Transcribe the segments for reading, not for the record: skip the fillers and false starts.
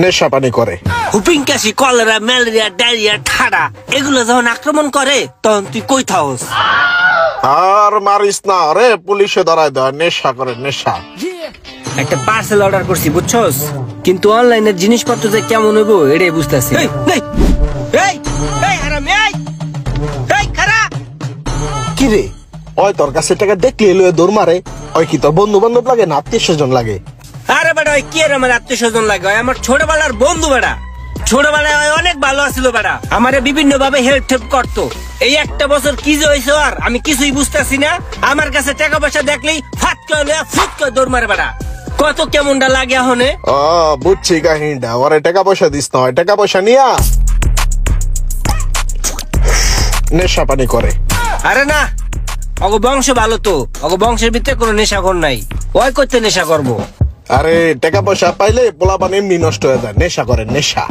নেশা পানি করে। হুপিং কাশি, কলেরা, ম্যালেরিয়া, ডায়রিয়া, ঠাডা এগুলো যখন আক্রমণ করে তখন তুই কই থাকস? আর মারিস না রে, পুলিশে ধরায় দেয়। নেশা করে, নেশা। একটা পার্সেল অর্ডার করছি বুঝছস, কিন্তু অনলাইনের জিনিসপত্র যে কেমন হইব এটাই বুঝতেছি। কি রে, ওই তোর কাছে টাকা দেখলে লয়ে দৌড় মারে? ওই কি তোর বন্ধু বান্ধব লাগে না আত্মীয় স্বজন লাগে? আরে বেটা, ওই কি আর আমার আত্মীয় স্বজন লাগে? ওই আমার ছোটবেলার বন্ধু বেটা। ছোটবেলায় ওই অনেক ভালো আছিল বেটা, আমারে বিভিন্ন ভাবে হেল্প টেল্প করতো। এই একটা বছর কি যে হয়েছে আর আমি কিছুই বুঝতেছি না। আমার কাছে টাকা পয়সা দেখলেই ফাট করে ফুট করে দৌড় মারে বেটা। কত কেমনটা লাগে এখন? ও বুঝছি কাহিনীটা। ওরে টাকা পয়সা দিস না, ওই টাকা পয়সা নিয়া নেশা পানি করে। আরে না, অগ বংশ ভালো তো, অগ বংশের ভিতরে কোনো নেশাখোর নাই। ওই করতে নেশা করবো? আরে টাকা পয়সা পাইলে পোলাপান এমনি নষ্ট হয়ে যায়। নেশা করে, নেশা।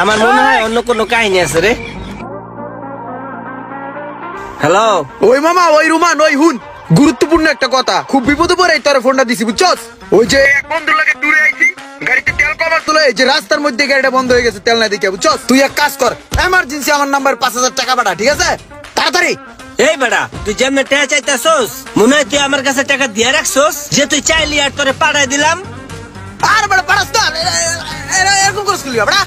আমার মনে হয় অন্য কোনো কাহিনী আছে রে। হ্যালো ওই মামা, ওই রুমান, ওই হুন, গুরুত্বপূর্ণ একটা কথা। খুব বিপদে পড়ে তোর ফোনটা দিছি বুঝছস। ওই যে এক বন্ধুর লাগে দূরে আইছি, গাড়িতে তেল কমার তোলে, এই যে রাস্তার মধ্যে গাড়িটা বন্ধ হয়ে গেছে তেল না দেখে বুঝছস। তুই এক কাজ কর, এমার্জেন্সি আমার নাম্বার 5000 টাকা পাঠা, ঠিক আছে? তাড়াতাড়ি। এই বেটা, তুই যেমন টাকা চাইতাছস মনে হয় তুই আমার কাছে টাকা দিয়ে রাখছস যে তুই চাইলি আর তোরে পাঠাই দিলাম। আর বেটা পারাস না, এরকম করিস কি বেটা?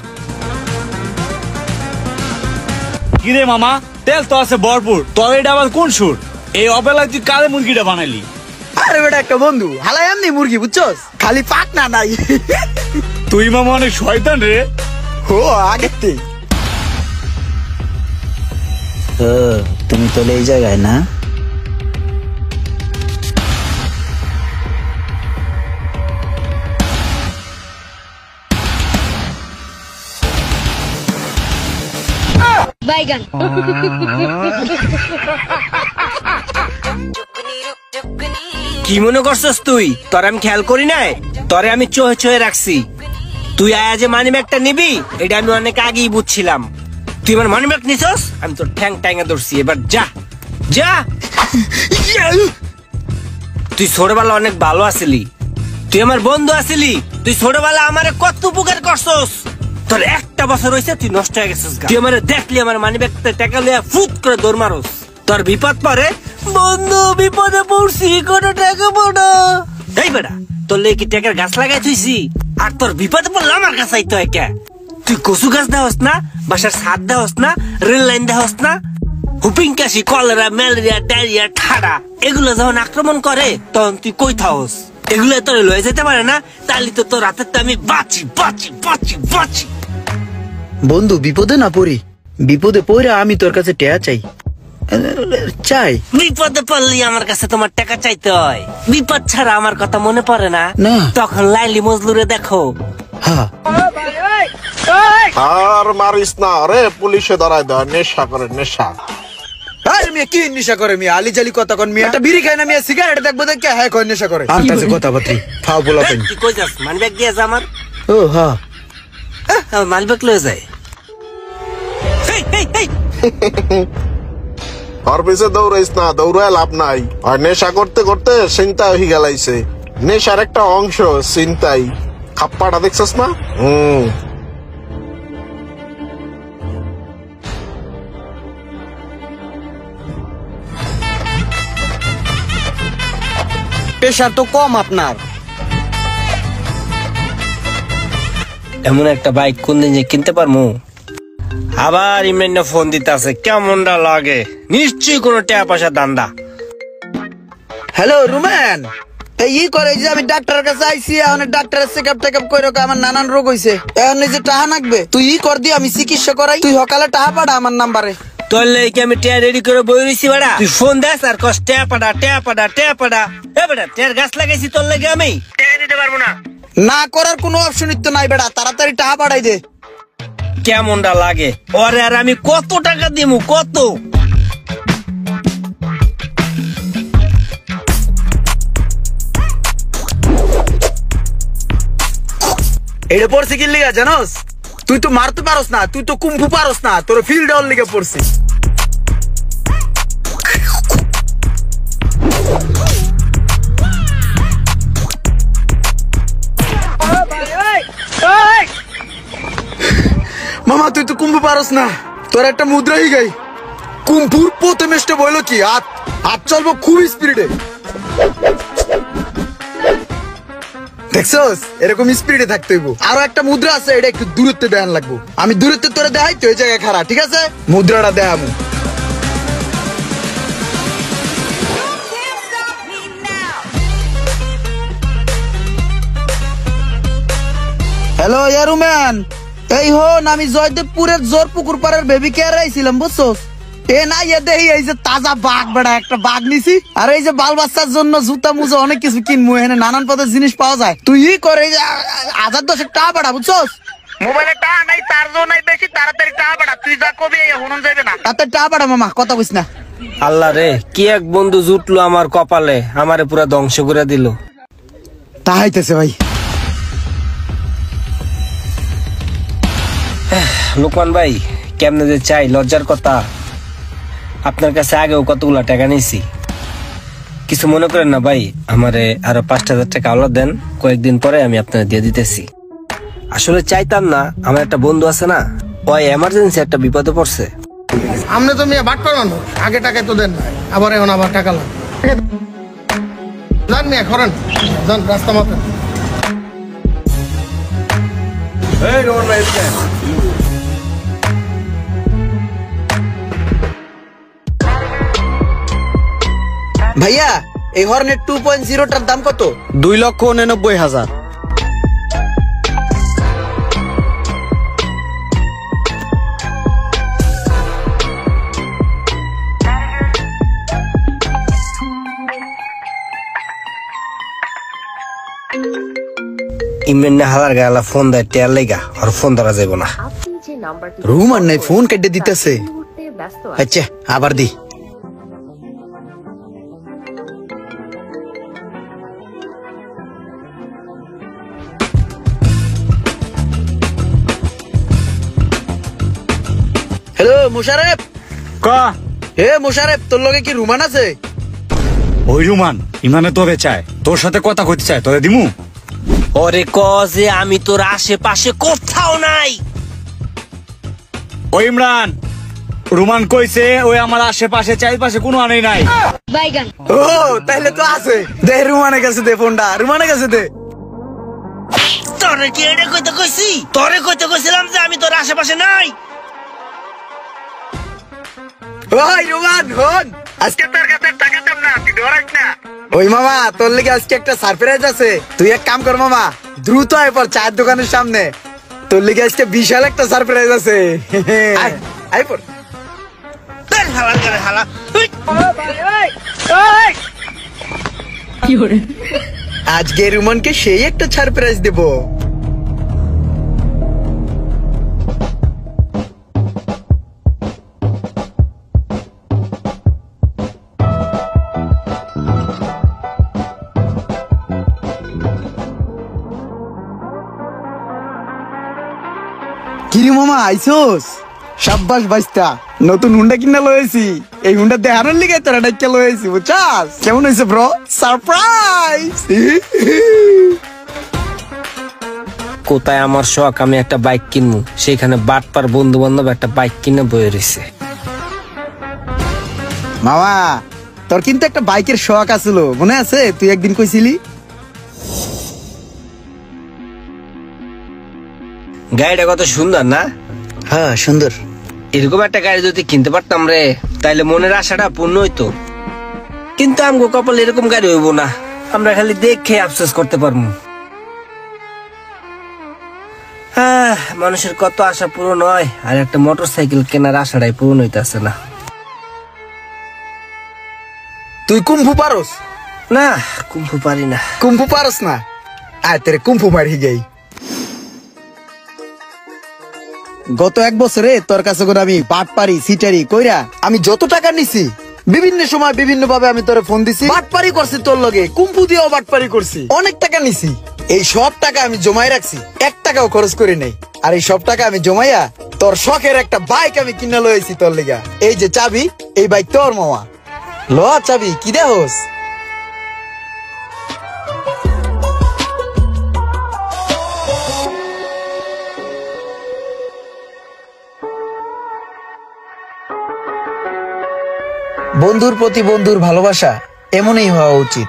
কিরে মামা, তেল তো আছে ভরপুর, তবে এটা আবার কোন সুর? এই অবেলায় তুই কালে মুরগিটা বানাইলি? আরে বেটা একটা বন্ধু, হালাই এমনি মুরগি বুঝছস, খালি পাক না নাই। তুই মামা অনেক শয়তান রে। ও আগেতে তুমি তো এই জায়গায় না? বাইগান। কি মনে করছস তুই? তোর আমি খেয়াল করি নাই? তোরে আমি চোহে চোহে রাখছি। তুই আয়া যে মানি ব্যাগটা নিবি এটা আমি অনেক আগেই বুঝছিলাম। তুই আমার মানি ব্যাগ নিছস, আমি তোর ঠ্যাং ট্যাঙ্গে ধরছি। এবার যা যা। তুই ছোটবেলা অনেক ভালো আছিলি, তুই আমার বন্ধু আছিলি। তুই ছোটবেলা আমারে কত উপকার করছস। তোর একটা বছর হয়েছে তুই নষ্ট হয়ে গেছিস। তুই আমারে দেখলি আমার মানি ব্যাগটা টাকা লইয়া ফুট করে দৌড় মারস। তোর বিপদ পরে, বন্ধু বিপদে পড়ছি, কোনো টাকা পাবো। এই বেটা, তোর লেগে কি টাকার গাছ লাগাই থুইছি? আর তোর বিপদে পড়লে আমার কাছে আইতো একা। তুই কচু গাছ দেওয়াস না, বাসার ছাদ দেওয়াস না, রেল লাইন দেওয়াস না। হুপিং কাশি, কলেরা, ম্যালেরিয়া, ডায়রিয়া, ঠাডা এগুলো যখন আক্রমণ করে তখন তুই কই থাকস? এগুলো তোর লয়ে যেতে পারে না, তাহলে তো তোর রাতের আমি বাঁচি বাঁচি বাঁচি বাঁচি। বন্ধু বিপদে না পড়ি, বিপদে পড়ে আমি তোর কাছে টেয়া চাই। বিপদে পড়লি আমার কাছে তোমার টাকা চাইতে হয়? বিপদ ছাড়া আমার কথা মনে পড়ে না? না। তখন লাইলি মজলুরে দেখো। হ্যাঁ, আর মারিস না রে, পুলিশে ধরায় দেয়। নেশা করে, নেশা। আরে মিয়া কি নেশা করে মিয়া? আলি জালি কথা কোন মিয়া? একটা বিড়ি খায় না মিয়া, সিগারেট দেখবো দেখে হ্যাঁ কয় নেশা করে। আর কাছে কথা বাত্রি ফাও বলা পেন। তুই কই যাস? মানিব্যাগ দিয়ে যা আমার। ও হ্যাঁ, মানিব্যাগ লয়ে যায়। ওর পিছে দৌড়াইস না, দৌড়ায় লাভ নাই। আর নেশা করতে করতে চিন্তা হয়ে গেলাইছে। নেশার একটা অংশ চিন্তাই। খাপ্পাটা দেখছস না? প্রেশার তো কম আপনার। এমন একটা বাইক কোন দিন যে কিনতে পারবো? আবার ইমরান ফোন দিতে আছে, কেমনটা লাগে? নিশ্চয়ই কোনো টাকা পয়সা দান্দা। হ্যালো রুমান, এই করে যে আমি ডাক্তারের কাছে আইছি, এখন ডাক্তারের চেকআপ টেকআপ করে আমার নানান রোগ হইছে। এখন যে টাহা নাকবে তুই কর দি, আমি চিকিৎসা করাই। তুই সকালে টাহা পাঠা আমার নাম্বারে। তোর লেগে আমি টেয়া রেডি করে বই রইছি বেড়া। তুই ফোন দেস আর কস টেয়া পাড়া টেয়া পাড়া টেয়া পাড়া। এ বেটা, টেয়ার গাছ লাগাইছি তোর লেগে, আমি টেয়া দিতে পারবো না। না করার কোনো অপশন তো নাই বেটা, তাড়াতাড়ি টাহা পাঠাই দে। কেমনটা লাগে ওরে? আর আমি কত টাকা দিমু? কত? এটা পড়ছে কি লিগা জানোস? তুই তো মারতে পারস না, তুই তো কুম্ফু পারস না, তোর ফিল্ড অল লিগে পড়ছি। কুম্ফু পারস না, তোর একটা মুদ্রা হয়ে গাই। কুম্ফুর প্রথম স্টেপ হইলো কি, হাত হাত চলবো খুব স্পিডে। দেখছস, এরকম স্পিডে থাকতে হইব। আরো একটা মুদ্রা আছে, এটা একটু দূরত্বে দেখান লাগবো। আমি দূরত্বে তোরে দেখাই, তুই ওই জায়গায় খাড়া, ঠিক আছে? মুদ্রাটা দেখামু। হ্যালো ইয়ারুম্যান, এই হন আমি জয়দেবপুরের জোরপুকুর পাড়ের বেবি কেয়ার আইছিলাম, বুঝছস? এ না ইয়ে দেখি এই যে তাজা বাঘ, বেড়া একটা বাঘ নিছি। আর এই যে বাল বাচ্চার জন্য জুতা মুজা অনেক কিছু কিনবো, এখানে নানান পদের জিনিস পাওয়া যায়। তুই ই করে এই যে 1010 টাকা বেড়া, বুঝছস? মোবাইলে টাকা নাই, চার্জও নাই বেশি, তাড়াতাড়ি টাকা বেড়া। তুই যা কবি হনন যাবে না, তাতে টাকা বেড়া মামা, কথা বুঝ না। আল্লাহ রে, কি এক বন্ধু জুটলো আমার কপালে, আমারে পুরা ধ্বংস করে দিল। তাহাইতেছে ভাই। লোকমান ভাই, কেমনে যে চাই, লজ্জার কথা। আপনার কাছে আগেও কতগুলা টাকা নিয়েছি, কিছু মনে করেন না ভাই। আমারে আরো 5000 টাকা আলো দেন, কয়েকদিন পরে আমি আপনার দিয়ে দিতেছি। আসলে চাইতাম না, আমার একটা বন্ধু আছে না, ওই এমার্জেন্সি একটা বিপদে পড়ছে। আমনে তো মেয়ে বাট করানো, আগে টাকা তো দেন না, আবার এখন আবার টাকা লাগ। যান মেয়ে করেন, যান রাস্তা মাপেন। ভাইয়া, এই হর্নেট 2.0টার দাম কত? 2,89,000। ইমরান হালার গালা ফোন দেয় টেয়ার লেগা, আর ফোন ধরা যাইব না। রুমান নাই, ফোন কেটে দিতেছে। আচ্ছা, আবার দি। হ্যালো মুশারেফ। ক মুশারেফ, তোর লগে কি রুমান আছে? ওই রুমান ইমানে তোরে চায়, তোর সাথে কথা কইতে চায়, তোরে দিমু? ওরে ক যে আমি তোর আশেপাশে কোথাও নাই। ওই ইমরান, রুমান কইছে ওই আমার আশেপাশে চারিপাশে কোনো আনেই নাই। ও তাইলে তো আছে, দে রুমানের কাছে দে ফোনটা, রুমানের কাছে দে। তোরে কি এটা কইতে কইছি? তোরে কইতে কইছিলাম যে আমি তোর আশেপাশে নাই। ওই রুমান হন, আজকে তোর কাছে টাকা দাম না, তুই ডরাইস না। ওই মামা, তোর লাগি আজকে একটা সারপ্রাইজ আছে। তুই এক কাম কর মামা, দ্রুত আয় পর চায়ের দোকানের সামনে, তোর লাগি আজকে বিশাল একটা সারপ্রাইজ আছে। আয় পর। আজকে রুমানকে সেই একটা সারপ্রাইজ দেব। কিরে মামা, আইসোস? সাব্বাস বাইস্তা, নতুন হুন্ডা কিনা লয়েছি। এই হুন্ডা দেখানোর লিগে তোরা ডাইকা লয়েছি, বুঝছাস? কেমন হয়েছে ব্রো? সারপ্রাইজ। কোথায় আমার শখ, আমি একটা বাইক কিনবো, সেইখানে বাটপার বন্ধু বান্ধব একটা বাইক কিনে বয়ে রয়েছে। মামা, তোর কিন্তু একটা বাইকের শখ আছিল, মনে আছে? তুই একদিন কইছিলি। গাড়িটা কত সুন্দর না? হ্যাঁ সুন্দর। এরকম একটা গাড়ি যদি কিনতে পারতাম রে, তাইলে মনের আশাটা পূর্ণ হইতো। কিন্তু আমগো কপাল এরকম গাড়ি হইব না, আমরা খালি দেখে আফসোস করতে পারবো। মানুষের কত আশা পূরণ হয়, আর একটা মোটরসাইকেল কেনার আশাটাই পূরণ হইতেছে না। তুই কুম্ফু পারস না, কুম্ফু পারি না। কুম্ফু পারস না? আয় তেরে কুম্ফু মারি যাই। গত 1 বছরে তোর কাছে করে আমি বাটপারি সিটারি কইরা আমি যত টাকা নিছি, বিভিন্ন সময় বিভিন্ন ভাবে আমি তোরে ফোন দিছি, বাটপারি করছি তোর লগে, কুম্ফু দিয়েও বাটপারি করছি, অনেক টাকা নিছি। এই সব টাকা আমি জমাই রাখছি, 1 টাকাও খরচ করি নাই। আর এই সব টাকা আমি জমাইয়া তোর শখের একটা বাইক আমি কিনা লইছি তোর লেগা। এই যে চাবি, এই বাইক তোর মামা। ল চাবি, কি দেহস? বন্ধুর প্রতি বন্ধুর ভালোবাসা এমনই হওয়া উচিত।